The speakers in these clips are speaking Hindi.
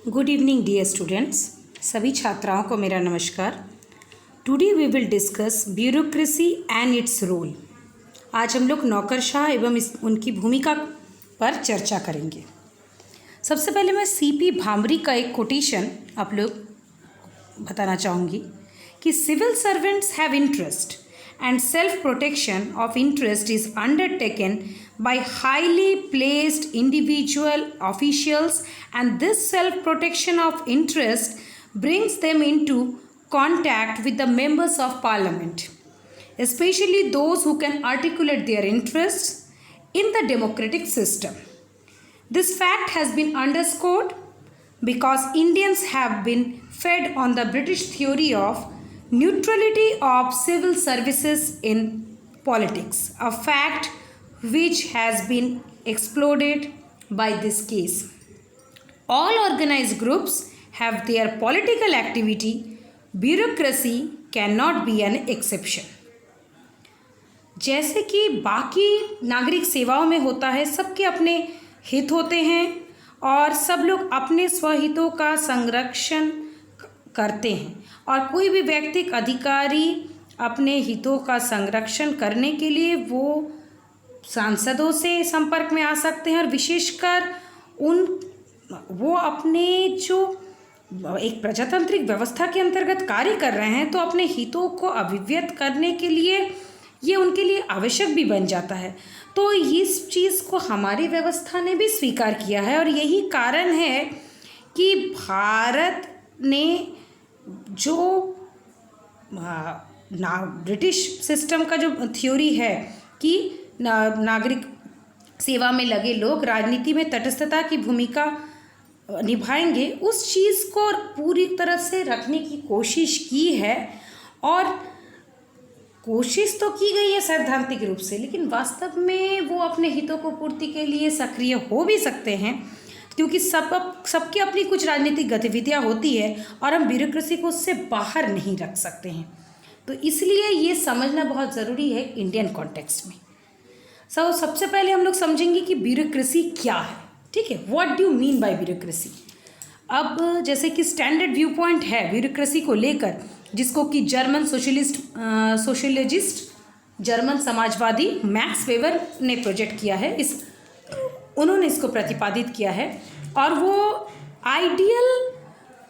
Good evening dear students. सभी छात्राओं को मेरा नमस्कार। Today we will discuss bureaucracy and its role. आज हम लोग नौकरशाह एवं उनकी भूमिका पर चर्चा करेंगे। सबसे पहले मैं सीपी भामरी का एक कोटेशन आप लोग बताना चाहूँगी कि civil servants have interest and self-protection of interest is undertaken by highly placed individual officials, and this self-protection of interest brings them into contact with the members of parliament, especially those who can articulate their interests in the democratic system. This fact has been underscored because Indians have been fed on the British theory of neutrality of civil services in politics, a fact which has been exploded by this case. All organized groups have their political activity. Bureaucracy cannot be an exception. जैसे कि बाकी नागरिक सेवाओं में होता है, सबके अपने हित होते हैं और सब लोग अपने स्वहितों का संरक्षण करते हैं, और कोई भी व्यक्तिक अधिकारी अपने हितों का संरक्षण करने के लिए वो सांसदों से संपर्क में आ सकते हैं, और विशेषकर वो अपने जो एक प्रजातांत्रिक व्यवस्था के अंतर्गत कार्य कर रहे हैं तो अपने हितों को अभिव्यक्त करने के लिए ये उनके लिए आवश्यक भी बन जाता है। तो इस चीज़ को हमारी व्यवस्था ने भी स्वीकार किया है, और यही कारण है कि भारत ने जो ब्रिटिश सिस्टम का जो थ्योरी है कि नागरिक सेवा में लगे लोग राजनीति में तटस्थता की भूमिका निभाएंगे, उस चीज़ को पूरी तरह से रखने की कोशिश की है। और कोशिश तो की गई है सैद्धांतिक रूप से, लेकिन वास्तव में वो अपने हितों को पूर्ति के लिए सक्रिय हो भी सकते हैं, क्योंकि सबकी अपनी कुछ राजनीतिक गतिविधियां होती है और हम ब्यूरोक्रेसी को उससे बाहर नहीं रख सकते हैं। तो इसलिए ये समझना बहुत ज़रूरी है इंडियन कॉन्टेक्स्ट में। सबसे पहले हम लोग समझेंगे कि ब्यूरोक्रेसी क्या है। ठीक है, what do you mean by bureaucracy. अब जैसे कि स्टैंडर्ड व्यू पॉइंट है ब्यूरोक्रेसी को लेकर, जिसको कि German socialist German Samajwadi max weber ने प्रोजेक्ट किया है, उन्होंने इसको प्रतिपादित किया है। और वो आइडियल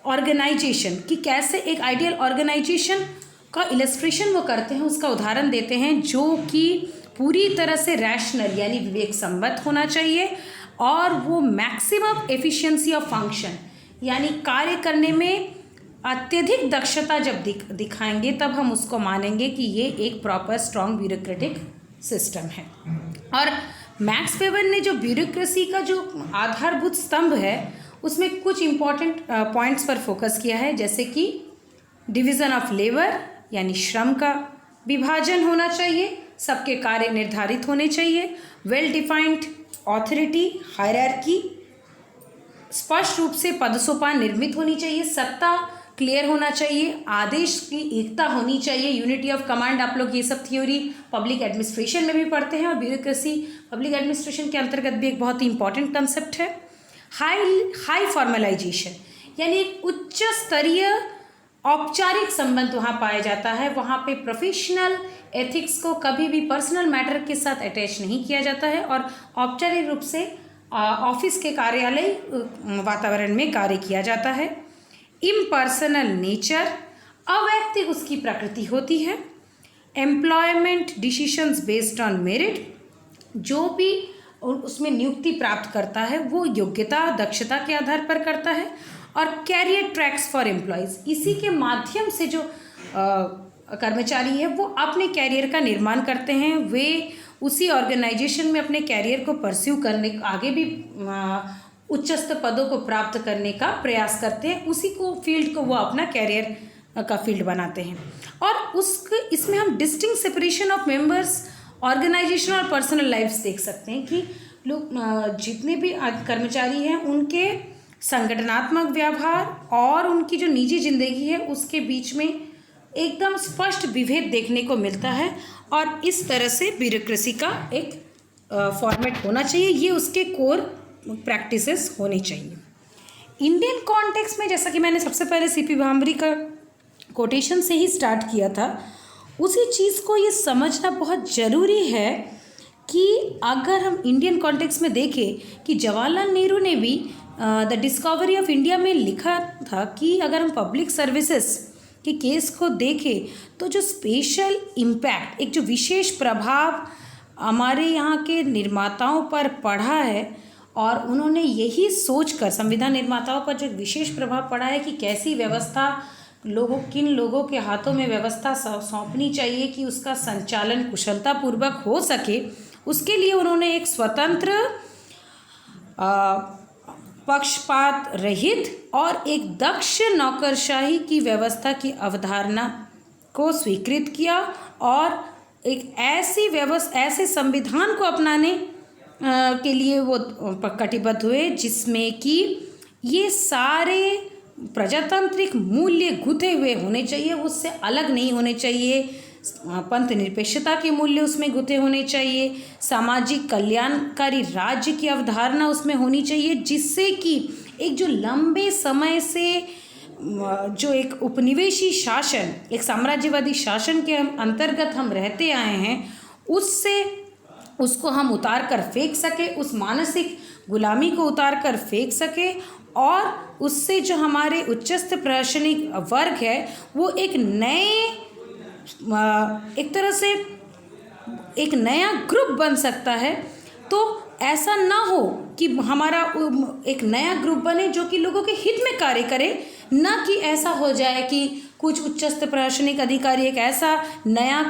ऑर्गेनाइजेशन कि कैसे एक आइडियल ऑर्गेनाइजेशन का इलस्ट्रेशन वो करते हैं, उसका उदाहरण देते हैं, जो कि पूरी तरह से रैशनल यानी विवेक संबद्ध होना चाहिए, और वो मैक्सिमम एफिशिएंसी ऑफ फंक्शन यानी कार्य करने में अत्यधिक दक्षता जब दिखाएंगे तब हम उसको मानेंगे कि ये एक प्रॉपर स्ट्रॉन्ग ब्यूरोक्रेटिक सिस्टम है। और मैक्स वेबर ने जो ब्यूरोक्रेसी का जो आधारभूत स्तंभ है उसमें कुछ इम्पॉर्टेंट पॉइंट्स पर फोकस किया है, जैसे कि डिवीज़न ऑफ लेबर यानी श्रम का विभाजन होना चाहिए, सबके कार्य निर्धारित होने चाहिए, वेल डिफाइंड ऑथोरिटी हायरार्की, स्पष्ट रूप से पदसोपान निर्मित होनी चाहिए, सत्ता क्लियर होना चाहिए, आदेश की एकता होनी चाहिए, यूनिटी ऑफ कमांड। आप लोग ये सब थ्योरी पब्लिक एडमिनिस्ट्रेशन में भी पढ़ते हैं, और ब्यूरोक्रेसी पब्लिक एडमिनिस्ट्रेशन के अंतर्गत भी एक बहुत ही इंपॉर्टेंट कंसेप्ट है। हाई फॉर्मलाइजेशन यानी एक उच्च स्तरीय औपचारिक संबंध वहाँ पाया जाता है। वहाँ पे प्रोफेशनल एथिक्स को कभी भी पर्सनल मैटर के साथ अटैच नहीं किया जाता है, और औपचारिक रूप से ऑफिस के कार्यालय वातावरण में कार्य किया जाता है। इम्पर्सनल नेचर, अवैयक्तिक उसकी प्रकृति होती है। Employment decisions based on merit, जो भी उसमें नियुक्ति प्राप्त करता है वो योग्यता दक्षता के आधार पर करता है। और कैरियर ट्रैक्स फॉर एम्प्लॉयज़, इसी के माध्यम से जो कर्मचारी है वो अपने कैरियर का निर्माण करते हैं, वे उसी ऑर्गेनाइजेशन में अपने कैरियर को परस्यू करने, आगे भी उच्चस्थ पदों को प्राप्त करने का प्रयास करते हैं, उसी को फील्ड को वो अपना कैरियर का फील्ड बनाते हैं। और इसमें हम distinct separation of members organization और पर्सनल लाइफ्स देख सकते हैं कि लोग जितने भी कर्मचारी हैं उनके संगठनात्मक व्यवहार और उनकी जो निजी जिंदगी है उसके बीच में एकदम स्पष्ट विभेद देखने को मिलता है, और इस तरह से ब्यूरोक्रेसी का एक फॉर्मेट होना चाहिए, ये उसके कोर प्रैक्टिसेस होनी चाहिए। इंडियन कॉन्टेक्स्ट में, जैसा कि मैंने सबसे पहले सीपी भामरी का कोटेशन से ही स्टार्ट किया था, उसी चीज़ को ये समझना बहुत ज़रूरी है कि अगर हम इंडियन कॉन्टेक्स्ट में देखें कि जवाहरलाल नेहरू ने भी द डिस्कवरी ऑफ इंडिया में लिखा था कि अगर हम पब्लिक सर्विसेज के केस को देखें तो जो स्पेशल इम्पैक्ट, एक जो विशेष प्रभाव हमारे यहाँ के निर्माताओं पर पड़ा है, और उन्होंने यही सोचकर, संविधान निर्माताओं पर जो विशेष प्रभाव पड़ा है कि कैसी व्यवस्था किन लोगों के हाथों में व्यवस्था सौंपनी चाहिए कि उसका संचालन कुशलतापूर्वक हो सके, उसके लिए उन्होंने एक स्वतंत्र, पक्षपात रहित और एक दक्ष नौकरशाही की व्यवस्था की अवधारणा को स्वीकृत किया और एक ऐसे संविधान को अपनाने के लिए वो कटिबद्ध हुए जिसमें कि ये सारे प्रजातांत्रिक मूल्य गुंथे हुए होने चाहिए, उससे अलग नहीं होने चाहिए। पंथ निरपेक्षता के मूल्य उसमें गुंथे होने चाहिए, सामाजिक कल्याणकारी राज्य की अवधारणा उसमें होनी चाहिए, जिससे कि एक जो लंबे समय से जो एक उपनिवेशी शासन, एक साम्राज्यवादी शासन के अंतर्गत हम रहते आए हैं, उसको हम उतार कर फेंक सके, उस मानसिक गुलामी को उतार कर फेंक सके, और उससे जो हमारे उच्चस्थ प्रशासनिक वर्ग है वो एक तरह से एक नया ग्रुप बन सकता है। तो ऐसा ना हो कि हमारा एक नया ग्रुप बने जो कि लोगों के हित में कार्य करे, ना कि ऐसा हो जाए कि कुछ उच्चस्थ प्रशासनिक अधिकारी एक ऐसा नया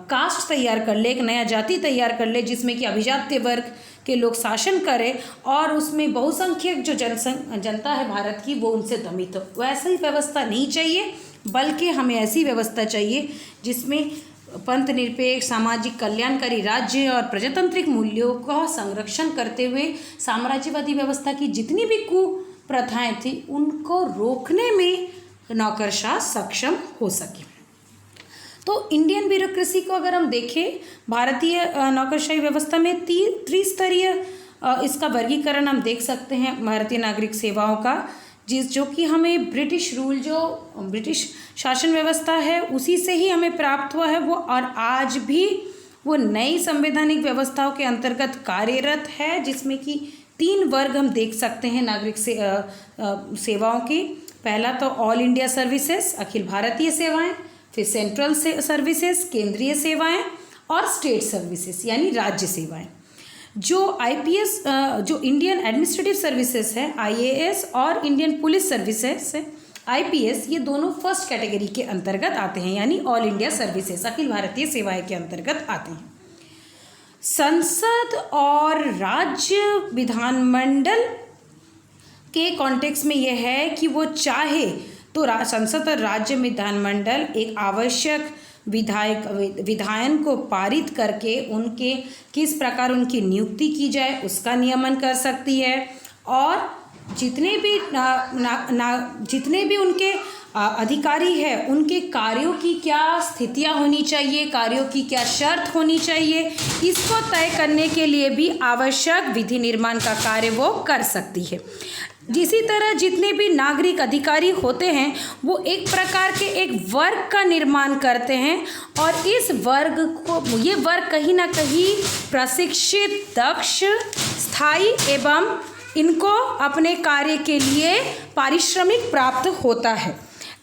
कास्ट तैयार कर ले, एक नया जाति तैयार कर ले जिसमें कि अभिजात्य वर्ग के लोग शासन करें और उसमें बहुसंख्यक जो जनता है भारत की वो उनसे दमित हो। वैसी व्यवस्था नहीं चाहिए, बल्कि हमें ऐसी व्यवस्था चाहिए जिसमें पंथ निरपेक्ष, सामाजिक कल्याणकारी राज्य और प्रजातांत्रिक मूल्यों का संरक्षण करते हुए साम्राज्यवादी व्यवस्था की जितनी भी कुप्रथाएं थी उनको रोकने में नौकरशाह सक्षम हो सके। तो इंडियन ब्यूरोक्रेसी को अगर हम देखें, भारतीय नौकरशाही व्यवस्था में त्रिस्तरीय इसका वर्गीकरण हम देख सकते हैं भारतीय नागरिक सेवाओं का, जो कि हमें ब्रिटिश रूल, जो ब्रिटिश शासन व्यवस्था है उसी से ही हमें प्राप्त हुआ है वो, और आज भी वो नई संवैधानिक व्यवस्थाओं के अंतर्गत कार्यरत है, जिसमें कि 3 वर्ग हम देख सकते हैं नागरिक सेवाओं की। पहला तो all India services, Akhil Bharatiya सेवाएं, फिर सेंट्रल सर्विसेज, केंद्रीय सेवाएं, और स्टेट सर्विसेज यानी राज्य सेवाएं। जो IPS, जो इंडियन एडमिनिस्ट्रेटिव सर्विसेज है IAS, और इंडियन पुलिस सर्विसेज है IPS, ये दोनों फर्स्ट कैटेगरी के अंतर्गत आते हैं, यानी all India services, Akhil Bharatiya सेवाएं के अंतर्गत आते हैं। संसद और राज्य विधानमंडल के कॉन्टेक्स्ट में यह है कि वो चाहे तो संसद और राज्य विधानमंडल एक आवश्यक विधायन को पारित करके उनके किस प्रकार उनकी नियुक्ति की जाए उसका नियमन कर सकती है, और जितने भी उनके अधिकारी है उनके कार्यों की क्या स्थितियां होनी चाहिए, कार्यों की क्या शर्त होनी चाहिए, इसको तय करने के लिए भी आवश्यक विधि निर्माण का कार्य वो कर सकती है। इसी तरह जितने भी नागरिक अधिकारी होते हैं वो एक प्रकार के एक वर्ग का निर्माण करते हैं, और इस वर्ग को, ये वर्ग कहीं ना कहीं प्रशिक्षित, दक्ष, स्थायी एवं इनको अपने कार्य के लिए पारिश्रमिक प्राप्त होता है।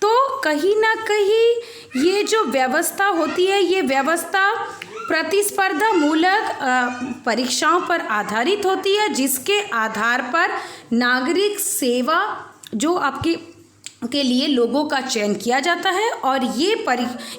तो कहीं ना कहीं ये जो व्यवस्था होती है, ये व्यवस्था प्रतिस्पर्धा मूलक परीक्षाओं पर आधारित होती है, जिसके आधार पर नागरिक सेवा जो आपके के लिए लोगों का चयन किया जाता है, और ये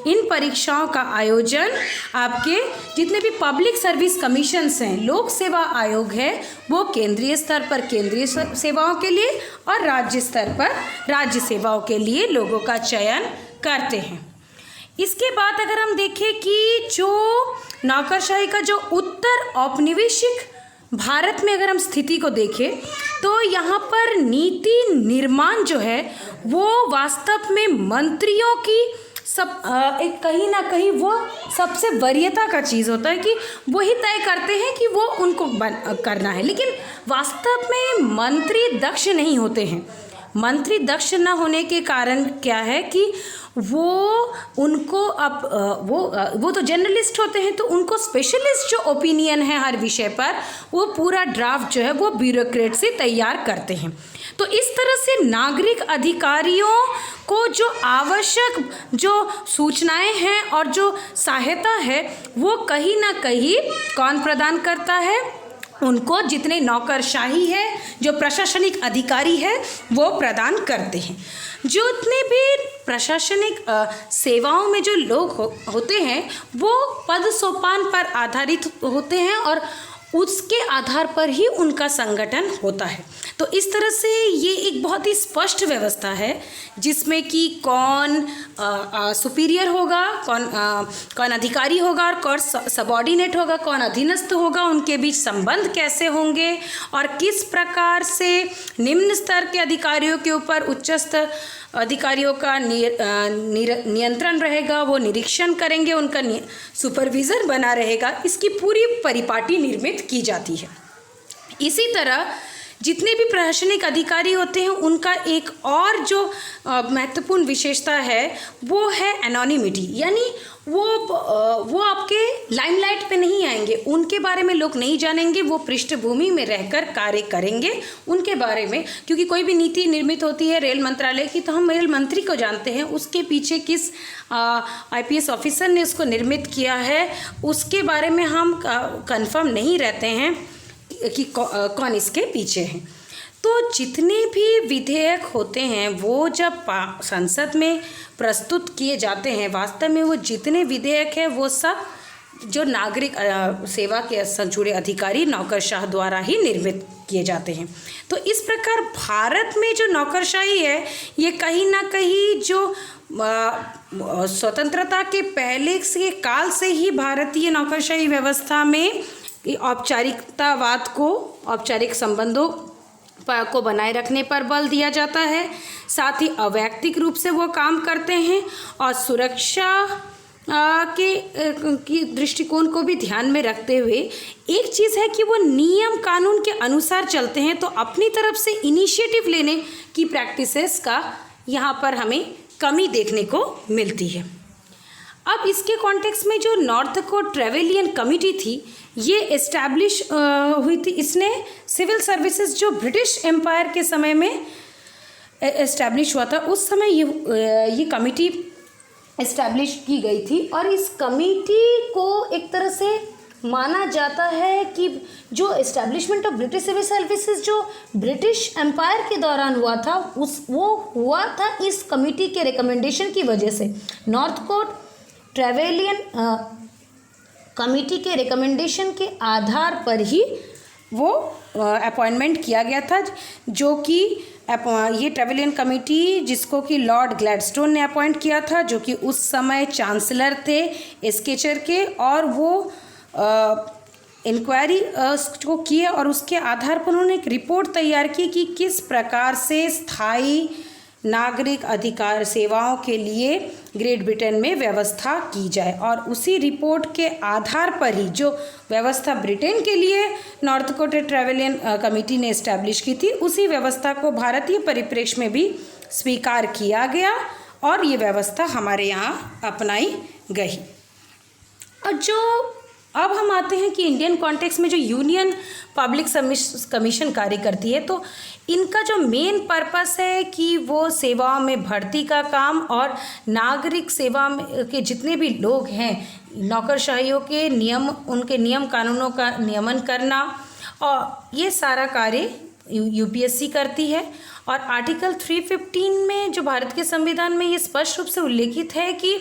इन परीक्षाओं का आयोजन आपके जितने भी पब्लिक सर्विस कमीशंस हैं, लोक सेवा आयोग है, वो केंद्रीय स्तर पर केंद्रीय सेवाओं के लिए और राज्य स्तर पर राज्य सेवाओं के लिए लोगों का चयन करते हैं। इसके बाद अगर हम देखें कि जो नौकरशाही का जो उत्तर औपनिवेशिक भारत में अगर हम स्थिति को देखें तो यहाँ पर नीति निर्माण जो है वो वास्तव में मंत्रियों की एक कहीं ना कहीं वो सबसे वरीयता का चीज़ होता है कि वही तय करते हैं कि वो उनको करना है, लेकिन वास्तव में मंत्री दक्ष नहीं होते हैं। मंत्री दक्ष न होने के कारण क्या है कि वो उनको अब वो तो जर्नलिस्ट होते हैं, तो उनको स्पेशलिस्ट जो ओपिनियन है हर विषय पर, वो पूरा ड्राफ्ट जो है वो ब्यूरोक्रेट से तैयार करते हैं। तो इस तरह से नागरिक अधिकारियों को जो आवश्यक जो सूचनाएं हैं और जो सहायता है वो कहीं ना कहीं कौन प्रदान करता है? उनको जितने नौकरशाही है, जो प्रशासनिक अधिकारी है, वो प्रदान करते हैं। जो इतने भी प्रशासनिक सेवाओं में जो लोग होते हैं वो पद सोपान पर आधारित होते हैं और उसके आधार पर ही उनका संगठन होता है। तो इस तरह से ये एक बहुत ही स्पष्ट व्यवस्था है जिसमें कि कौन सुपीरियर होगा, कौन अधिकारी होगा और कौन सबऑर्डिनेट होगा, कौन अधीनस्थ होगा, उनके बीच संबंध कैसे होंगे और किस प्रकार से निम्न स्तर के अधिकारियों के ऊपर उच्च स्तर अधिकारियों का नियंत्रण रहेगा, वो निरीक्षण करेंगे, उनका सुपरविज़न बना रहेगा। इसकी पूरी परिपाटी निर्मित की जाती है। इसी तरह जितने भी प्रशासनिक अधिकारी होते हैं उनका एक और जो महत्वपूर्ण विशेषता है वो है एनोनिमिटी, यानी वो आपके लाइमलाइट पे नहीं आएंगे, उनके बारे में लोग नहीं जानेंगे, वो पृष्ठभूमि में रहकर कार्य करेंगे उनके बारे में। क्योंकि कोई भी नीति निर्मित होती है रेल मंत्रालय की तो हम रेल मंत्री को जानते हैं, उसके पीछे किस IPS ऑफिसर ने उसको निर्मित किया है उसके बारे में हम कंफर्म नहीं रहते हैं कि कौन इसके पीछे है। तो जितने भी विधेयक होते हैं वो जब संसद में प्रस्तुत किए जाते हैं, वास्तव में वो जितने विधेयक हैं वो सब जो नागरिक सेवा के से जुड़े अधिकारी नौकरशाह द्वारा ही निर्मित किए जाते हैं। तो इस प्रकार भारत में जो नौकरशाही है ये कहीं ना कहीं जो स्वतंत्रता के पहले से काल से ही भारतीय नौकरशाही व्यवस्था में औपचारिकतावाद को, औपचारिक संबंधों को बनाए रखने पर बल दिया जाता है। साथ ही अवैयक्तिक रूप से वो काम करते हैं और सुरक्षा की दृष्टिकोण को भी ध्यान में रखते हुए एक चीज़ है कि वो नियम कानून के अनुसार चलते हैं। तो अपनी तरफ से इनिशिएटिव लेने की प्रैक्टिसेस का यहाँ पर हमें कमी देखने को मिलती है। अब इसके कॉन्टेक्स्ट में जो नॉर्थ कोस्ट ट्रेवेलियन कमेटी थी ये एस्टैब्लिश हुई थी। इसने सिविल सर्विसेज जो ब्रिटिश एम्पायर के समय में एस्टैब्लिश हुआ था, उस समय ये कमेटी एस्टैब्लिश की गई थी और इस कमेटी को एक तरह से माना जाता है कि जो establishment of British civil services जो ब्रिटिश एम्पायर के दौरान हुआ था वो हुआ था इस कमेटी के रिकमेंडेशन की वजह से। नॉर्थ कोस्ट ट्रेवेलियन कमेटी के रिकमेंडेशन के आधार पर ही वो अपॉइंटमेंट किया गया था, जो कि ये ट्रेवेलियन कमेटी जिसको कि लॉर्ड ग्लैडस्टोन ने अपॉइंट किया था, जो कि उस समय चांसलर थे स्केचर के, और वो इंक्वायरी को किए और उसके आधार पर उन्होंने एक रिपोर्ट तैयार की कि किस प्रकार से स्थायी नागरिक अधिकार सेवाओं के लिए ग्रेट ब्रिटेन में व्यवस्था की जाए। और उसी रिपोर्ट के आधार पर ही जो व्यवस्था ब्रिटेन के लिए नॉर्थ कोस्ट ट्रेवेलियन कमेटी ने इस्टेब्लिश की थी, उसी व्यवस्था को भारतीय परिप्रेक्ष्य में भी स्वीकार किया गया और ये व्यवस्था हमारे यहाँ अपनाई गई। और जो अब हम आते हैं कि इंडियन कॉन्टेक्स्ट में जो यूनियन पब्लिक कमीशन कार्य करती है, तो इनका जो मेन पर्पस है कि वो सेवाओं में भर्ती का काम और नागरिक सेवा के जितने भी लोग हैं नौकरशाहियों के नियम, उनके नियम कानूनों का नियमन करना, और ये सारा कार्य UPSC करती है। और आर्टिकल 315 में जो भारत के संविधान में ये स्पष्ट रूप से उल्लेखित है कि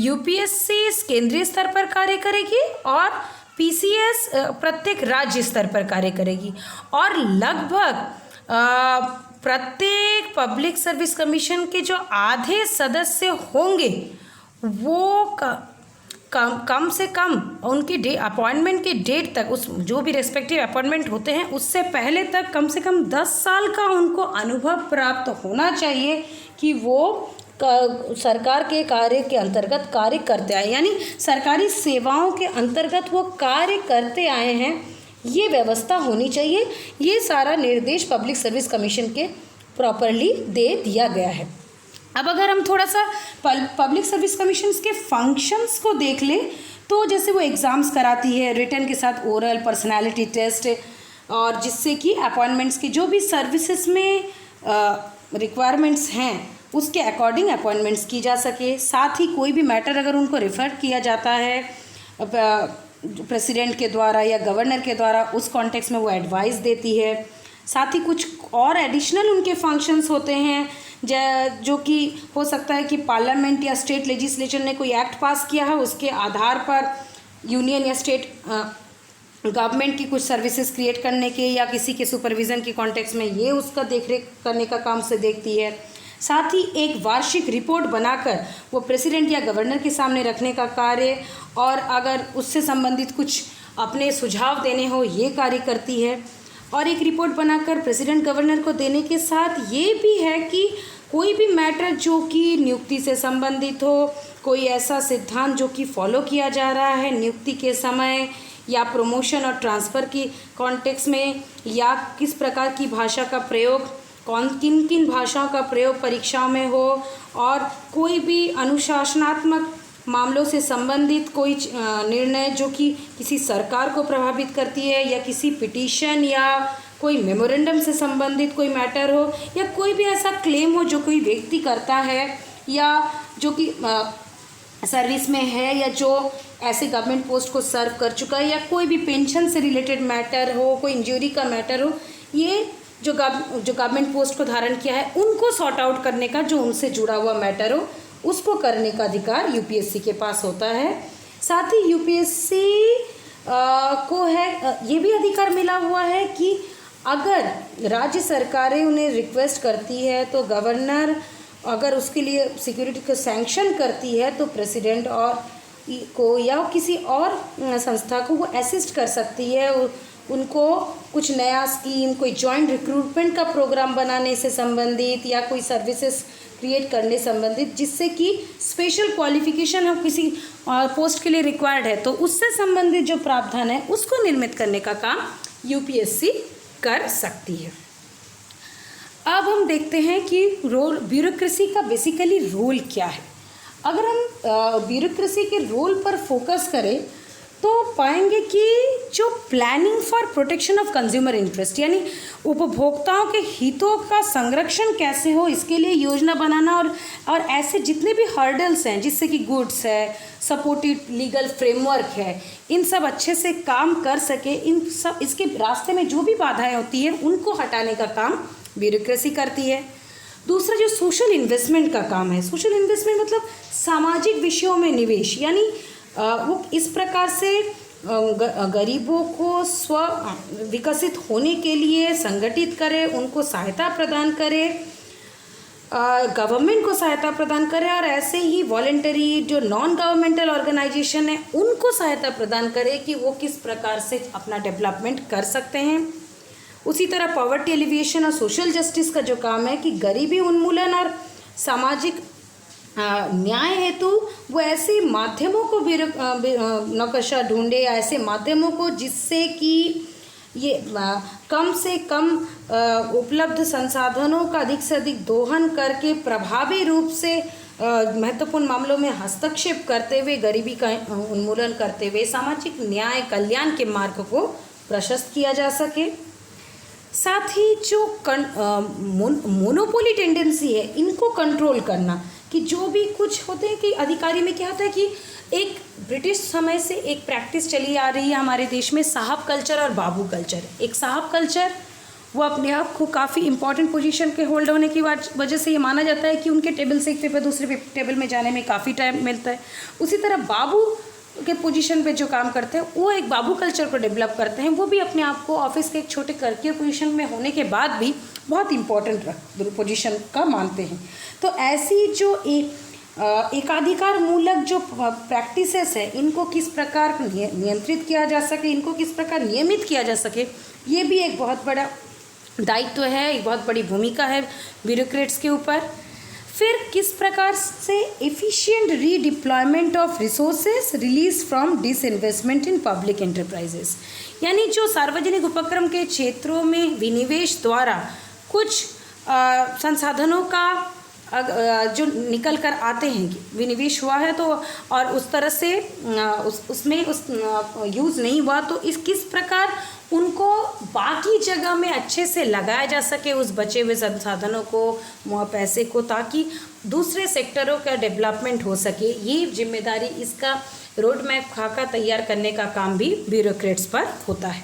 UPSC केंद्रीय स्तर पर कार्य करेगी और PCS प्रत्येक राज्य स्तर पर कार्य करेगी। और लगभग प्रत्येक पब्लिक सर्विस कमीशन के जो आधे सदस्य होंगे वो कम से कम उनकी अपॉइंटमेंट के डेट तक, उस जो भी रेस्पेक्टिव अपॉइंटमेंट होते हैं उससे पहले तक कम से कम 10 साल का उनको अनुभव प्राप्त होना चाहिए कि वो सरकार के कार्य के अंतर्गत कार्य करते आए, यानी सरकारी सेवाओं के अंतर्गत वो कार्य करते आए हैं, ये व्यवस्था होनी चाहिए। ये सारा निर्देश पब्लिक सर्विस कमीशन के प्रॉपरली दे दिया गया है। अब अगर हम थोड़ा सा पब्लिक सर्विस कमीशंस के फंक्शंस को देख लें तो जैसे वो एग्ज़ाम्स कराती है रिटन के साथ ओरल पर्सनालिटी टेस्ट, और जिससे कि अपॉइंटमेंट्स की जो भी सर्विसेज में रिक्वायरमेंट्स हैं उसके अकॉर्डिंग अपॉइंटमेंट्स की जा सके। साथ ही कोई भी मैटर अगर उनको रेफ़र किया जाता है प्रेसिडेंट के द्वारा या गवर्नर के द्वारा, उस कॉन्टेक्स्ट में वो एडवाइस देती है। साथ ही कुछ और एडिशनल उनके फंक्शंस होते हैं जो कि हो सकता है कि पार्लियामेंट या स्टेट लेजिस्लेचर ने कोई एक्ट पास किया है, उसके आधार पर यूनियन या स्टेट गवर्नमेंट की कुछ सर्विसेज क्रिएट करने के या किसी के सुपरविज़न के कॉन्टेक्स्ट में ये उसका देखरेख करने का काम से देखती है। साथ ही एक वार्षिक रिपोर्ट बनाकर वो प्रेसिडेंट या गवर्नर के सामने रखने का कार्य, और अगर उससे संबंधित कुछ अपने सुझाव देने हो ये कार्य करती है। और एक रिपोर्ट बनाकर प्रेसिडेंट गवर्नर को देने के साथ ये भी है कि कोई भी मैटर जो कि नियुक्ति से संबंधित हो, कोई ऐसा सिद्धांत जो कि फॉलो किया जा रहा है नियुक्ति के समय या प्रमोशन और ट्रांसफ़र की कॉन्टेक्स्ट में, या किस प्रकार की भाषा का प्रयोग, किन किन भाषाओं का प्रयोग परीक्षाओं में हो, और कोई भी अनुशासनात्मक मामलों से संबंधित कोई निर्णय जो कि किसी सरकार को प्रभावित करती है, या किसी पिटीशन या कोई मेमोरेंडम से संबंधित कोई मैटर हो, या कोई भी ऐसा क्लेम हो जो कोई व्यक्ति करता है या जो कि सर्विस में है या जो ऐसे गवर्नमेंट पोस्ट को सर्व कर चुका है, या कोई भी पेंशन से रिलेटेड मैटर हो, कोई इंजरी का मैटर हो, ये जो गवर्नमेंट पोस्ट को धारण किया है उनको सॉर्ट आउट करने का जो उनसे जुड़ा हुआ मैटर हो उसको करने का अधिकार यूपीएससी के पास होता है। साथ ही यूपीएससी को है ये भी अधिकार मिला हुआ है कि अगर राज्य सरकारें उन्हें रिक्वेस्ट करती है तो गवर्नर अगर उसके लिए सिक्योरिटी को सैंक्शन करती है तो प्रेसिडेंट और को या किसी और संस्था को वो असिस्ट कर सकती है उनको कुछ नया स्कीम, कोई जॉइंट रिक्रूटमेंट का प्रोग्राम बनाने से संबंधित या कोई सर्विसेज क्रिएट करने संबंधित, जिससे कि स्पेशल क्वालिफिकेशन हम किसी पोस्ट के लिए रिक्वायर्ड है तो उससे संबंधित जो प्रावधान है उसको निर्मित करने का काम यूपीएससी कर सकती है। अब हम देखते हैं कि रोल ब्यूरोक्रेसी का बेसिकली रोल क्या है। अगर हम ब्यूरोक्रेसी के रोल पर फोकस करें तो पाएंगे कि जो planning for protection of consumer interest यानी उपभोक्ताओं के हितों का संरक्षण कैसे हो, इसके लिए योजना बनाना और ऐसे जितने भी हर्डल्स हैं जिससे कि गुड्स है, सपोर्टेड लीगल फ्रेमवर्क है, इन सब अच्छे से काम कर सके, इन सब इसके रास्ते में जो भी बाधाएं होती हैं उनको हटाने का काम ब्यूरोक्रेसी करती है। दूसरा जो सोशल इन्वेस्टमेंट का काम है, सोशल इन्वेस्टमेंट मतलब सामाजिक विषयों में निवेश, यानी वो इस प्रकार से गरीबों को स्व विकसित होने के लिए संगठित करे, उनको सहायता प्रदान करे, गवर्नमेंट को सहायता प्रदान करे, और ऐसे ही वॉलेंटरी जो नॉन गवर्नमेंटल ऑर्गेनाइजेशन है उनको सहायता प्रदान करे कि वो किस प्रकार से अपना डेवलपमेंट कर सकते हैं। उसी तरह पॉवर्टी एलिविएशन और सोशल जस्टिस का जो काम है कि गरीबी उन्मूलन और सामाजिक न्याय हेतु वो ऐसे माध्यमों को नौकशा ढूंढे, ऐसे माध्यमों को जिससे कि ये कम से कम उपलब्ध संसाधनों का अधिक से अधिक दोहन करके प्रभावी रूप से महत्वपूर्ण मामलों में हस्तक्षेप करते हुए गरीबी का उन्मूलन करते हुए सामाजिक न्याय कल्याण के मार्ग को प्रशस्त किया जा सके। साथ ही जो मोनोपोली टेंडेंसी है इनको कंट्रोल करना, कि जो भी कुछ होते हैं कि अधिकारी में क्या होता है कि एक ब्रिटिश समय से एक प्रैक्टिस चली आ रही है हमारे देश में, साहब कल्चर और बाबू कल्चर। एक साहब कल्चर वो अपने आप को काफ़ी इंपॉर्टेंट पोजीशन के होल्ड होने की वजह से ये माना जाता है कि उनके टेबल से एक पेपर दूसरे टेबल में जाने में काफ़ी टाइम मिलता है। उसी तरह बाबू के पोजीशन पे जो काम करते हैं वो एक बाबू कल्चर को डेवलप करते हैं, वो भी अपने आप को ऑफिस के एक छोटे क्लर्की पोजीशन में होने के बाद भी बहुत इंपॉर्टेंट पोजीशन का मानते हैं। तो ऐसी जो एकाधिकार मूलक जो प्रैक्टिसेस है इनको किस प्रकार नियंत्रित किया जा सके, इनको किस प्रकार नियमित किया जा सके, ये भी एक बहुत बड़ा दायित्व है, एक बहुत बड़ी भूमिका है ब्यूरोक्रेट्स के ऊपर। फिर किस प्रकार से efficient redeployment of resources release from disinvestment in public enterprises, यानी जो सार्वजनिक उपक्रम के क्षेत्रों में विनिवेश द्वारा कुछ संसाधनों का जो निकल कर आते हैं विनिवेश हुआ है तो और उस तरह से उसमें यूज़ नहीं हुआ, तो इस किस प्रकार उनको बाकी जगह में अच्छे से लगाया जा सके उस बचे हुए संसाधनों को, पैसे को, ताकि दूसरे सेक्टरों का डेवलपमेंट हो सके। ये जिम्मेदारी, इसका रोड मैप खाका तैयार करने का काम भी ब्यूरोक्रेट्स पर होता है।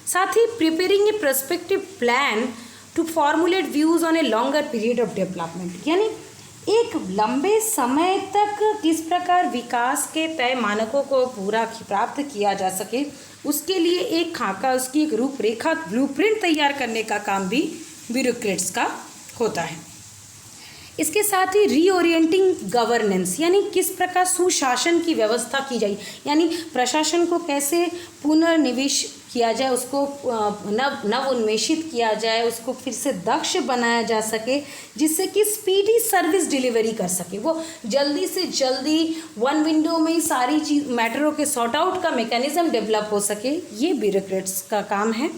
साथ ही preparing a perspective plan to formulate views on a longer period of development, यानी एक लंबे समय तक किस प्रकार विकास के तय मानकों को पूरा प्राप्त किया जा सके, उसके लिए एक खाका, उसकी एक रूपरेखा, ब्लूप्रिंट तैयार करने का काम भी ब्यूरोक्रेट्स का होता है। इसके साथ ही रीओरिएंटिंग गवर्नेंस, यानी किस प्रकार सुशासन की व्यवस्था की जाए, यानी प्रशासन को कैसे पुनर्निवेश किया जाए, उसको नव उन्मेषित किया जाए, उसको फिर से दक्ष बनाया जा सके, जिससे कि स्पीडी सर्विस डिलीवरी कर सके, वो जल्दी से जल्दी वन विंडो में ही सारी चीज मैटरों के सॉर्ट आउट का मैकेनिज्म डेवलप हो सके, ये ब्यूरोक्रेट्स का काम है।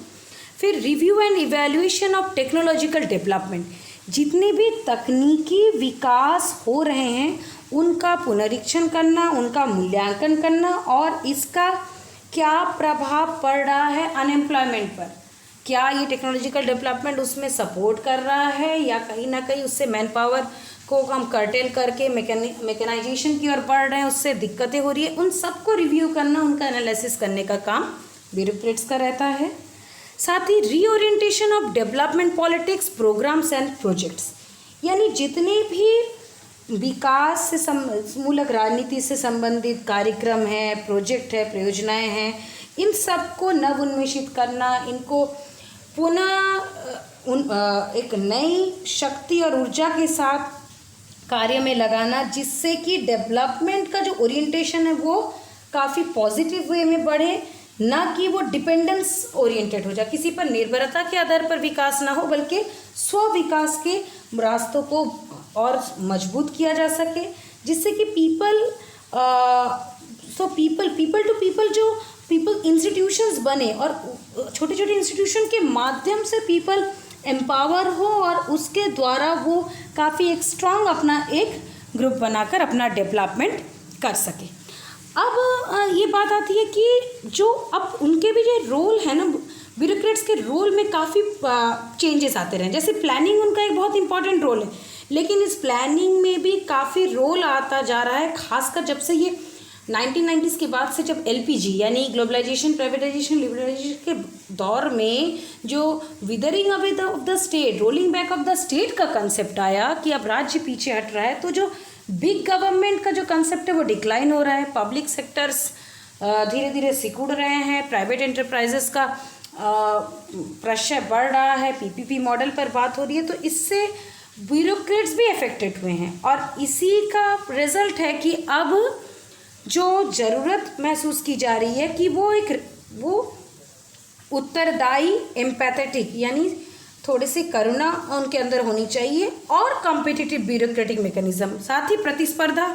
फिर review and evaluation of technological development, जितने भी तकनीकी विकास हो रहे हैं उनका पुनरीक्षण करना, उनका मूल्यांकन करना और इसका क्या प्रभाव पड़ रहा है अनएम्प्लॉयमेंट पर, क्या ये टेक्नोलॉजिकल डेवलपमेंट उसमें सपोर्ट कर रहा है या कहीं ना कहीं उससे मैन पावर को हम कर्टेल करके मैकेनाइजेशन की ओर बढ़ रहे हैं, उससे दिक्कतें हो रही है, उन सबको रिव्यू करना, उनका एनालिसिस करने का काम ब्यूरोक्रेट्स का रहता है। साथ ही reorientation of development politics, programmes and projects, यानी जितने भी विकास से मूलक राजनीति से संबंधित कार्यक्रम है, प्रोजेक्ट है, परियोजनाएं हैं, इन सबको नव उन्मेषित करना, इनको पुनः एक नई शक्ति और ऊर्जा के साथ कार्य में लगाना, जिससे कि डेवलपमेंट का जो ओरिएंटेशन है वो काफ़ी पॉजिटिव वे में बढ़े, ना कि वो डिपेंडेंस ओरिएंटेड हो जाए, किसी पर निर्भरता के आधार पर विकास ना हो, बल्कि स्व विकास के रास्तों को और मजबूत किया जा सके, जिससे कि पीपल टू पीपल इंस्टीट्यूशंस बने और छोटे छोटे इंस्टीट्यूशन के माध्यम से पीपल एम्पावर हो और उसके द्वारा वो काफ़ी एक स्ट्रांग अपना एक ग्रुप बनाकर अपना डेवलपमेंट कर सके। अब ये बात आती है कि जो अब उनके भी जो रोल है ना, ब्यूरोक्रेट्स के रोल में काफ़ी चेंजेस आते रहे, जैसे प्लानिंग उनका एक बहुत इंपॉर्टेंट रोल है, लेकिन इस प्लानिंग में भी काफ़ी रोल आता जा रहा है, खासकर जब से ये 1990s के बाद से, जब एलपीजी यानी ग्लोबलाइजेशन, प्राइवेटाइजेशन, लिबरलाइजेशन के दौर में जो withering away of the state, rolling back of the state का कंसेप्ट आया कि अब राज्य पीछे हट रहा है, तो जो बिग गवर्नमेंट का जो कंसेप्ट है वो डिक्लाइन हो रहा है, पब्लिक सेक्टर्स धीरे धीरे सिकुड़ रहे हैं, प्राइवेट एंटरप्राइजेस का प्रश्रय बढ़ रहा है, पीपीपी मॉडल पर बात हो रही है, तो इससे ब्यूरोक्रेट्स भी अफेक्टेड हुए हैं और इसी का रिजल्ट है कि अब जो ज़रूरत महसूस की जा रही है कि वो उत्तरदायी, एम्पैथेटिक, यानी थोड़ी सी करुणा उनके अंदर होनी चाहिए और कॉम्पिटिटिव ब्यूरोक्रेटिक मैकेनिज्म, साथ ही प्रतिस्पर्धा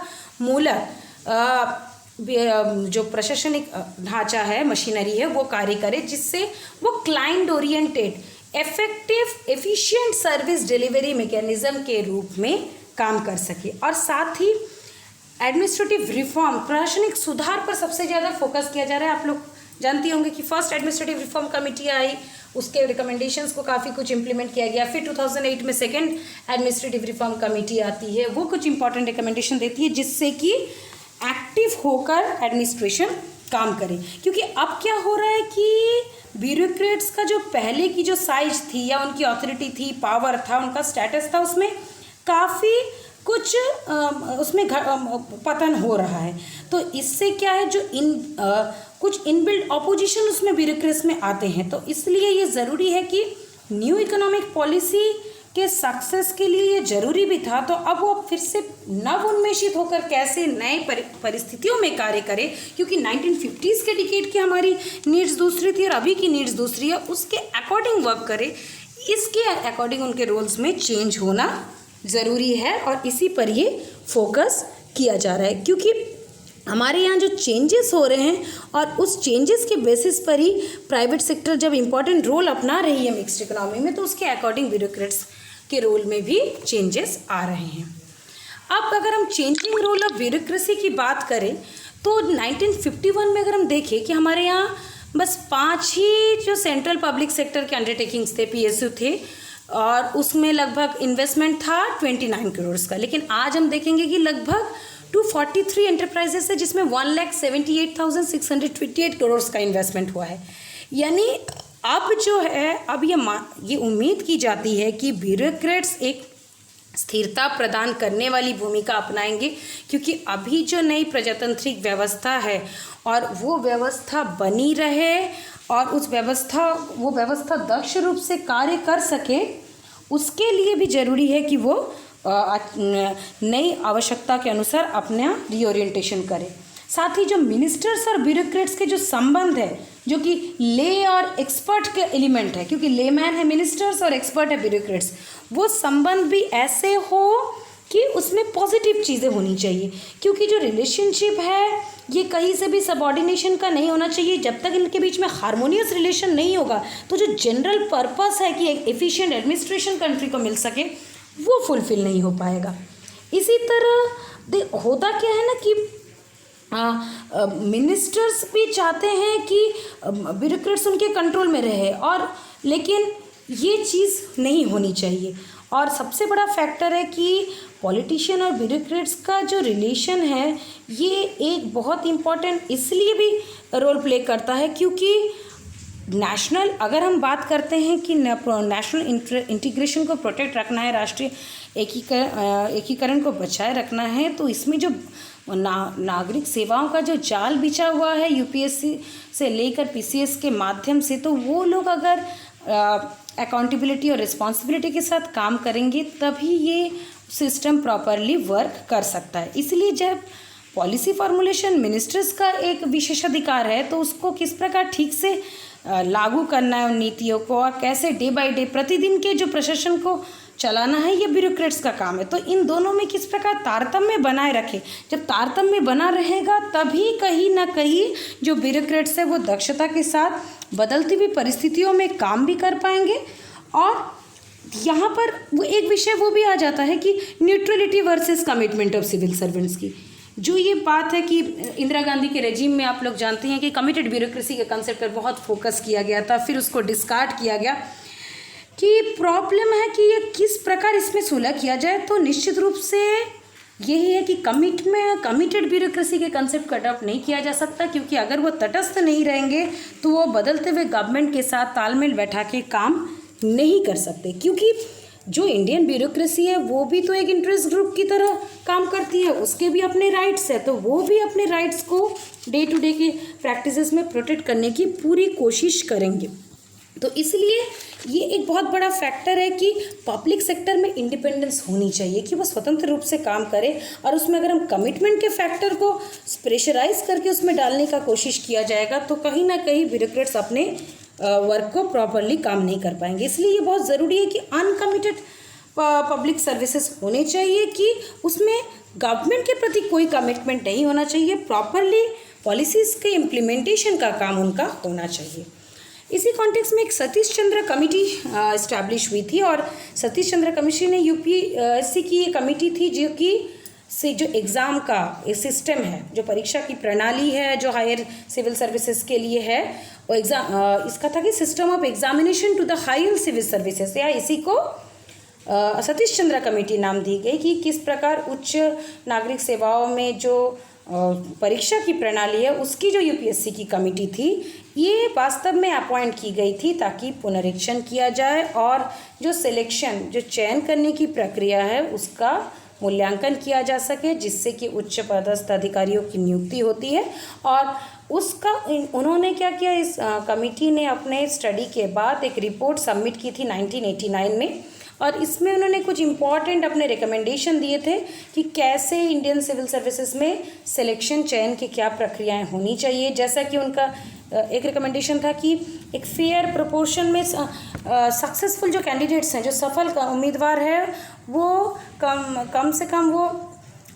मूलक जो प्रशासनिक ढांचा है, मशीनरी है, वो कार्य करे, जिससे वो client oriented, effective, efficient service delivery mechanism के रूप में काम कर सके। और साथ ही एडमिनिस्ट्रेटिव रिफॉर्म, प्रशासनिक सुधार पर सबसे ज़्यादा फोकस किया जा रहा है। आप लोग जानती होंगे कि फर्स्ट एडमिनिस्ट्रेटिव रिफॉर्म कमेटी आई, उसके रिकमेंडेशंस को काफ़ी कुछ इंप्लीमेंट किया गया। फिर 2008 में सेकेंड एडमिनिस्ट्रेटिव रिफॉर्म कमेटी आती है, वो कुछ इंपॉर्टेंट रिकमेंडेशन देती है जिससे कि एक्टिव होकर एडमिनिस्ट्रेशन काम करे। क्योंकि अब क्या हो रहा है कि ब्यूरोक्रेट्स का जो पहले की जो साइज थी या उनकी अथॉरिटी थी, पावर था, उनका स्टेटस था, उसमें काफ़ी कुछ उसमें पतन हो रहा है। तो इससे क्या है, जो कुछ इनबिल्ट ऑपोजिशन उसमें ब्यूरोक्रेट्स में आते हैं। तो इसलिए ये ज़रूरी है कि न्यू इकोनॉमिक पॉलिसी के सक्सेस के लिए ये ज़रूरी भी था। तो अब वो फिर से नव उन्मेषित होकर कैसे नए परिस्थितियों में कार्य करे, क्योंकि 1950s के डिकेड की हमारी नीड्स दूसरी थी और अभी की नीड्स दूसरी है, उसके अकॉर्डिंग वर्क करे, इसके अकॉर्डिंग उनके रोल्स में चेंज होना ज़रूरी है और इसी पर ये फोकस किया जा रहा है। क्योंकि हमारे यहाँ जो चेंजेस हो रहे हैं और उस चेंजेस के बेसिस पर ही प्राइवेट सेक्टर जब इम्पॉर्टेंट रोल अपना रही है मिक्स्ड इकोनॉमी में, तो उसके अकॉर्डिंग ब्यूरोक्रेट्स के रोल में भी चेंजेस आ रहे हैं। अब अगर हम चेंजिंग रोल ऑफ ब्यूरोक्रेसी की बात करें तो 1951 में अगर हम देखें कि हमारे यहाँ बस 5 ही जो सेंट्रल पब्लिक सेक्टर के अंडरटेकिंग्स थे, PSU थे, और उसमें लगभग इन्वेस्टमेंट था 29 करोड़ का। लेकिन आज हम देखेंगे कि लगभग 243 एंटरप्राइजेस है जिसमें 1,78,628 करोड़ का इन्वेस्टमेंट हुआ है। यानी अब जो है, अब ये उम्मीद की जाती है कि ब्यूरोक्रेट्स एक स्थिरता प्रदान करने वाली भूमिका अपनाएंगे, क्योंकि अभी जो नई प्रजातांत्रिक व्यवस्था है और वो व्यवस्था बनी रहे और वो व्यवस्था दक्ष रूप से कार्य कर सके, उसके लिए भी ज़रूरी है कि वो नई आवश्यकता के अनुसार अपना रीओरिएंटेशन करें। साथ ही जो मिनिस्टर्स और ब्यूरोक्रेट्स के जो संबंध है, जो कि ले और एक्सपर्ट के एलिमेंट है, क्योंकि लेमैन है मिनिस्टर्स और एक्सपर्ट है ब्यूरोक्रेट्स, वो संबंध भी ऐसे हो कि उसमें पॉजिटिव चीज़ें होनी चाहिए। क्योंकि जो रिलेशनशिप है ये कहीं से भी सबऑर्डिनेशन का नहीं होना चाहिए। जब तक इनके बीच में हार्मोनियस रिलेशन नहीं होगा तो जो जनरल पर्पस है कि एक एफिशिएंट एडमिनिस्ट्रेशन कंट्री को मिल सके, वो फुलफिल नहीं हो पाएगा। इसी तरह होता क्या है ना कि मिनिस्टर्स भी चाहते हैं कि ब्यूरोक्रेट्स उनके कंट्रोल में रहे, और लेकिन ये चीज़ नहीं होनी चाहिए। और सबसे बड़ा फैक्टर है कि पॉलिटिशियन और ब्यूरोक्रेट्स का जो रिलेशन है ये एक बहुत इम्पॉर्टेंट इसलिए भी रोल प्ले करता है क्योंकि नेशनल, अगर हम बात करते हैं कि नेशनल इंटीग्रेशन को प्रोटेक्ट रखना है, राष्ट्रीय एकीकरण को बचाए रखना है, तो इसमें जो नागरिक सेवाओं का जो जाल बिछा हुआ है यूपीएससी से लेकर पीसीएस के माध्यम से, तो वो लोग अगर अकाउंटेबिलिटी और रिस्पॉन्सिबिलिटी के साथ काम करेंगे तभी ये सिस्टम प्रॉपरली वर्क कर सकता है। इसलिए जब पॉलिसी फॉर्मुलेशन मिनिस्टर्स का एक विशेषाधिकार है तो उसको किस प्रकार ठीक से लागू करना है उन नीतियों को, और कैसे डे बाय डे प्रतिदिन के जो प्रशासन को चलाना है, ये ब्यूरोक्रेट्स का काम है। तो इन दोनों में किस प्रकार तारतम्य बनाए रखें। जब तारतम्य बना रहेगा तभी कहीं ना कहीं जो ब्यूरोक्रेट्स है वो दक्षता के साथ बदलती हुई परिस्थितियों में काम भी कर पाएंगे। और यहाँ पर वो एक विषय वो भी आ जाता है कि neutrality versus commitment of civil servants की जो ये बात है कि इंदिरा गांधी के रेजिम में आप लोग जानते हैं कि कमिटेड ब्यूरोक्रेसी के कंसेप्ट पर बहुत फोकस किया गया था, फिर उसको डिस्कार्ड किया गया कि प्रॉब्लम है कि ये किस प्रकार इसमें सुलह किया जाए। तो निश्चित रूप से यही है कि कमिटेड ब्यूरोक्रेसी के कंसेप्ट को अडॉप्ट नहीं किया जा सकता, क्योंकि अगर वो तटस्थ नहीं रहेंगे तो वो बदलते हुए गवर्नमेंट के साथ तालमेल बैठा के काम नहीं कर सकते। क्योंकि जो इंडियन ब्यूरोक्रेसी है वो भी तो एक इंटरेस्ट ग्रुप की तरह काम करती है, उसके भी अपने राइट्स है, तो वो भी अपने राइट्स को डे टू डे के प्रैक्टिसेस में प्रोटेक्ट करने की पूरी कोशिश करेंगे। तो इसलिए ये एक बहुत बड़ा फैक्टर है कि पब्लिक सेक्टर में इंडिपेंडेंस होनी चाहिए कि वो स्वतंत्र रूप से काम करे, और उसमें अगर हम कमिटमेंट के फैक्टर को प्रेशराइज करके उसमें डालने का कोशिश किया जाएगा तो कहीं ना कहीं ब्यूरोक्रेट्स अपने वर्क को प्रॉपरली काम नहीं कर पाएंगे। इसलिए ये बहुत ज़रूरी है कि अनकमिटेड पब्लिक सर्विसेज होने चाहिए कि उसमें गवर्नमेंट के प्रति कोई कमिटमेंट नहीं होना चाहिए, प्रॉपरली पॉलिसीज़ के इम्प्लीमेंटेशन का काम उनका होना चाहिए। इसी कॉन्टेक्स्ट में एक सतीश चंद्र कमेटी इस्टेब्लिश हुई थी, और सतीश चंद्र कमीशन ने यूपीएससी की ये कमेटी थी जो कि जो एग्ज़ाम का सिस्टम है, जो परीक्षा की प्रणाली है जो हायर सिविल सर्विसेज के लिए है, वो एग्ज़ाम इसका था कि system of examination to the higher civil services, या इसी को सतीश चंद्र कमेटी नाम दी गई कि किस प्रकार उच्च नागरिक सेवाओं में जो परीक्षा की प्रणाली है उसकी जो यूपीएससी की कमेटी थी ये वास्तव में अपॉइंट की गई थी ताकि पुनरीक्षण किया जाए और जो सिलेक्शन, जो चयन करने की प्रक्रिया है उसका मूल्यांकन किया जा सके, जिससे कि उच्च पदस्थ अधिकारियों की नियुक्ति होती है। और उसका उन्होंने क्या किया, इस कमेटी ने अपने स्टडी के बाद एक रिपोर्ट सबमिट की थी 1989 में, और इसमें उन्होंने कुछ इम्पॉर्टेंट अपने रिकमेंडेशन दिए थे कि कैसे इंडियन सिविल सर्विसेज में सिलेक्शन, चयन की क्या प्रक्रियाएं होनी चाहिए। जैसा कि उनका एक रिकमेंडेशन था कि एक फेयर प्रोपोर्शन में सक्सेसफुल जो कैंडिडेट्स हैं, जो सफल उम्मीदवार है, वो कम से कम वो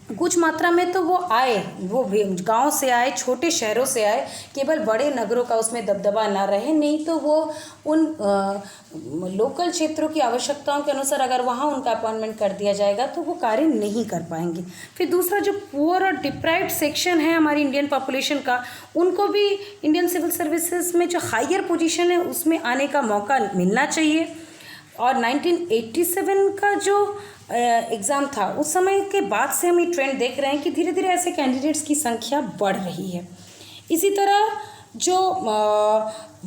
कुछ मात्रा में तो वो आए, वो गांव से आए, छोटे शहरों से आए, केवल बड़े नगरों का उसमें दबदबा ना रहे, नहीं तो वो उन लोकल क्षेत्रों की आवश्यकताओं के अनुसार अगर वहाँ उनका अपॉइंटमेंट कर दिया जाएगा तो वो कार्य नहीं कर पाएंगे। फिर दूसरा, जो पुअर और डिप्राइव्ड सेक्शन है हमारी इंडियन पॉपुलेशन का, उनको भी इंडियन सिविल सर्विसेज में जो हायर पोजीशन है उसमें आने का मौका मिलना चाहिए। और 1987 का जो एग्ज़ाम था, उस समय के बाद से हम ये ट्रेंड देख रहे हैं कि धीरे धीरे ऐसे कैंडिडेट्स की संख्या बढ़ रही है। इसी तरह जो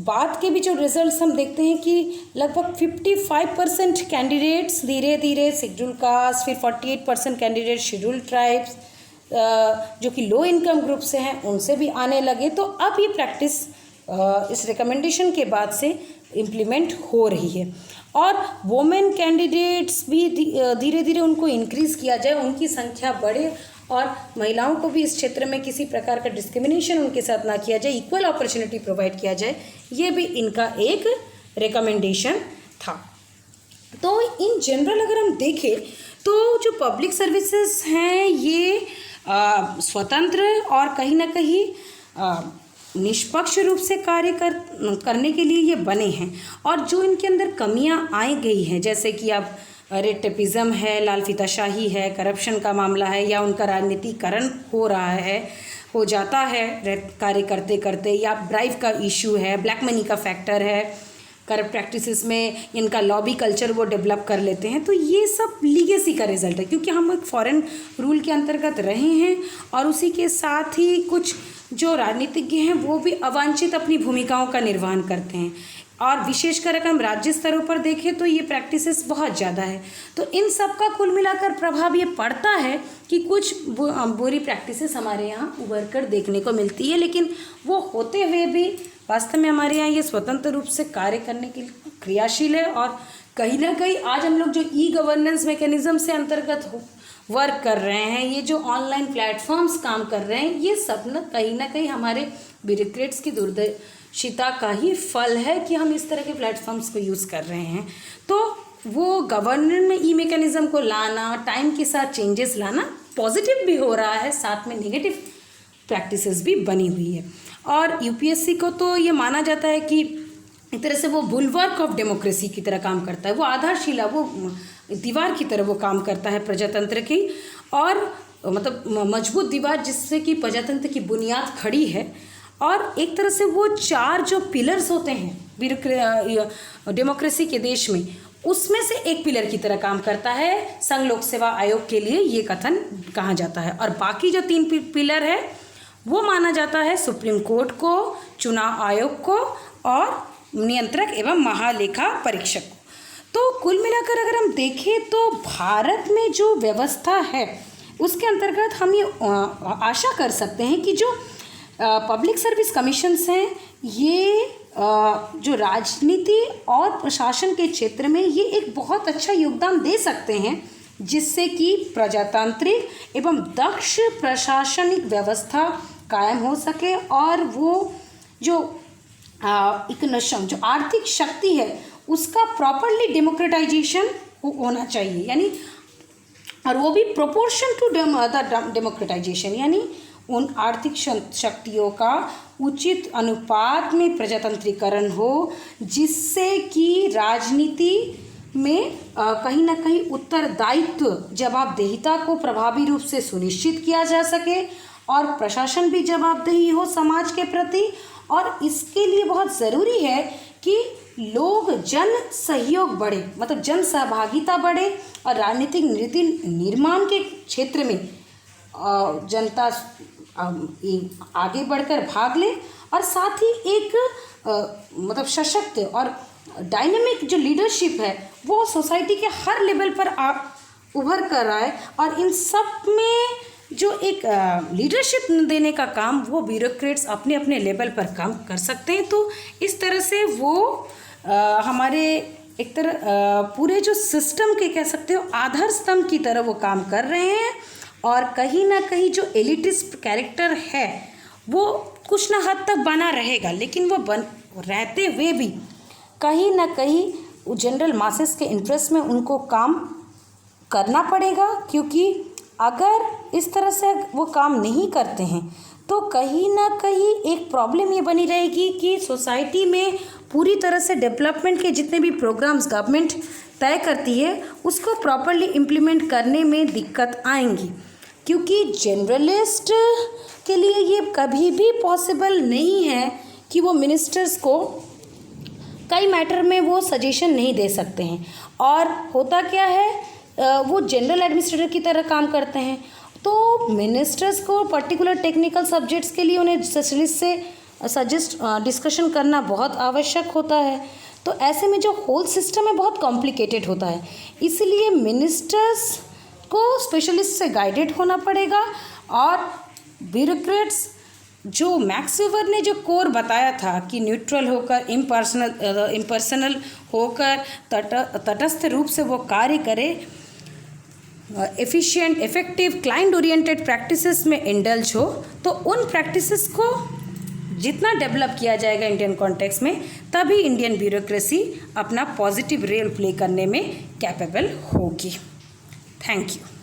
बाद के भी जो रिजल्ट्स हम देखते हैं कि लगभग 55% कैंडिडेट्स धीरे धीरे शेड्यूल कास्ट, फिर 48% कैंडिडेट शेड्यूल ट्राइब्स जो कि लो इनकम ग्रुप से हैं उनसे भी आने लगे। तो अब ये प्रैक्टिस इस रिकमेंडेशन के बाद से इम्प्लीमेंट हो रही है। और वोमेन कैंडिडेट्स भी धीरे धीरे उनको इंक्रीज़ किया जाए, उनकी संख्या बढ़े और महिलाओं को भी इस क्षेत्र में किसी प्रकार का डिस्क्रिमिनेशन उनके साथ ना किया जाए, इक्वल अपॉर्चुनिटी प्रोवाइड किया जाए, ये भी इनका एक रिकमेंडेशन था। तो इन जनरल अगर हम देखें तो जो पब्लिक सर्विसेज हैं ये स्वतंत्र और कहीं ना कहीं निष्पक्ष रूप से कार्य करने के लिए ये बने हैं। और जो इनके अंदर कमियां आई गई हैं, जैसे कि अब रेड है, लाल फीताशाही है, करप्शन का मामला है, या उनका राजनीतिकरण हो रहा है, हो जाता है कार्य करते करते, या ब्राइब का इशू है, ब्लैक मनी का फैक्टर है, करप्ट प्रैक्टिसेस में इनका लॉबी कल्चर वो डेवलप कर लेते हैं। तो ये सब लीगेसी का रिजल्ट है, क्योंकि हम एक फॉरेन रूल के अंतर्गत रहे हैं और उसी के साथ ही कुछ जो राजनीतिज्ञ हैं वो भी अवांछित अपनी भूमिकाओं का निर्वहन करते हैं। और विशेषकर अगर हम राज्य स्तरों पर देखें तो ये प्रैक्टिसेस बहुत ज़्यादा है। तो इन सब का कुल मिलाकर प्रभाव ये पड़ता है कि कुछ बुरी प्रैक्टिसेस हमारे यहाँ उभर कर देखने को मिलती है, लेकिन वो होते हुए भी वास्तव में हमारे यहाँ ये स्वतंत्र रूप से कार्य करने के लिए क्रियाशील है। और कहीं ना कहीं आज हम लोग जो ई-गवर्नेंस मैकेनिज्म से अंतर्गत वर्क कर रहे हैं, ये जो ऑनलाइन प्लेटफॉर्म्स काम कर रहे हैं, ये सब ना कहीं हमारे ब्यूरोक्रेट्स की दूरदर्शिता का ही फल है कि हम इस तरह के प्लेटफॉर्म्स को यूज़ कर रहे हैं। तो वो गवर्नेंस में ई मैकेनिज्म को लाना, टाइम के साथ चेंजेस लाना पॉजिटिव भी हो रहा है, साथ में नेगेटिव प्रैक्टिसेस भी बनी हुई है। और यूपीएससी को तो ये माना जाता है कि एक तरह से वो बुलवर्क ऑफ डेमोक्रेसी की तरह काम करता है, वो आधारशिला, वो दीवार की तरह वो काम करता है प्रजातंत्र की, और मतलब मजबूत दीवार जिससे कि प्रजातंत्र की बुनियाद खड़ी है। और एक तरह से वो चार जो पिलर्स होते हैं डेमोक्रेसी के देश में, उसमें से एक पिलर की तरह काम करता है संघ लोक सेवा आयोग के लिए, ये कथन कहा जाता है। और बाकी जो तीन पिलर है वो माना जाता है सुप्रीम कोर्ट को, चुनाव आयोग को और नियंत्रक एवं महालेखा परीक्षक को। तो कुल मिलाकर अगर हम देखें तो भारत में जो व्यवस्था है उसके अंतर्गत हम ये आशा कर सकते हैं कि जो पब्लिक सर्विस कमीशंस हैं ये जो राजनीति और प्रशासन के क्षेत्र में ये एक बहुत अच्छा योगदान दे सकते हैं, जिससे कि प्रजातांत्रिक एवं दक्ष प्रशासनिक व्यवस्था कायम हो सके और वो जो इकोनॉमी जो आर्थिक शक्ति है उसका प्रॉपरली डेमोक्रेटाइजेशन होना चाहिए, यानी और वो भी प्रोपोर्शन टू द डेमोक्रेटाइजेशन, यानी उन आर्थिक शक्तियों का उचित अनुपात में प्रजातंत्रीकरण हो, जिससे कि राजनीति में कहीं ना कहीं उत्तरदायित्व, जवाबदेहिता को प्रभावी रूप से सुनिश्चित किया जा सके और प्रशासन भी जवाबदेही हो समाज के प्रति। और इसके लिए बहुत ज़रूरी है कि लोग जन सहयोग बढ़े, मतलब जन सहभागिता बढ़े और राजनीतिक नीति निर्माण के क्षेत्र में जनता आगे बढ़कर भाग ले और साथ ही एक मतलब सशक्त और डायनेमिक जो लीडरशिप है वो सोसाइटी के हर लेवल पर उभर कर आए। और इन सब में जो एक लीडरशिप देने का काम वो ब्यूरोक्रेट्स अपने अपने लेवल पर काम कर सकते हैं। तो इस तरह से वो हमारे एक तरह पूरे जो सिस्टम के कह सकते हो आधार स्तंभ की तरह वो काम कर रहे हैं। और कहीं ना कहीं जो एलिटिस्ट कैरेक्टर है वो कुछ ना हद तक बना रहेगा, लेकिन वो रहते हुए भी कहीं ना कहीं जनरल मासेस के इंटरेस्ट में उनको काम करना पड़ेगा, क्योंकि अगर इस तरह से वो काम नहीं करते हैं तो कहीं ना कहीं एक प्रॉब्लम ये बनी रहेगी कि सोसाइटी में पूरी तरह से डेवलपमेंट के जितने भी प्रोग्राम्स गवर्नमेंट तय करती है उसको प्रॉपरली इम्प्लीमेंट करने में दिक्कत आएंगी, क्योंकि जनरलिस्ट के लिए ये कभी भी पॉसिबल नहीं है कि वो मिनिस्टर्स को कई मैटर में वो सजेशन नहीं दे सकते हैं। और होता क्या है, वो जनरल एडमिनिस्ट्रेटर की तरह काम करते हैं, तो मिनिस्टर्स को पर्टिकुलर टेक्निकल सब्जेक्ट्स के लिए उन्हें स्पेशलिस्ट से डिस्कशन करना बहुत आवश्यक होता है। तो ऐसे में जो होल सिस्टम है बहुत कॉम्प्लिकेटेड होता है, इसलिए मिनिस्टर्स को स्पेशलिस्ट से गाइडेड होना पड़ेगा। और ब्यूरोक्रेट्स, जो मैक्स वेबर ने जो कोर बताया था कि न्यूट्रल होकर इम्पर्सनल होकर तटस्थ रूप से वो कार्य करे, efficient effective client oriented practices में इंडल्ज हो, तो उन प्रैक्टिसेस को जितना डेवलप किया जाएगा इंडियन कॉन्टेक्स्ट में, तभी इंडियन ब्यूरोक्रेसी अपना पॉजिटिव रोल प्ले करने में कैपेबल होगी। Thank you.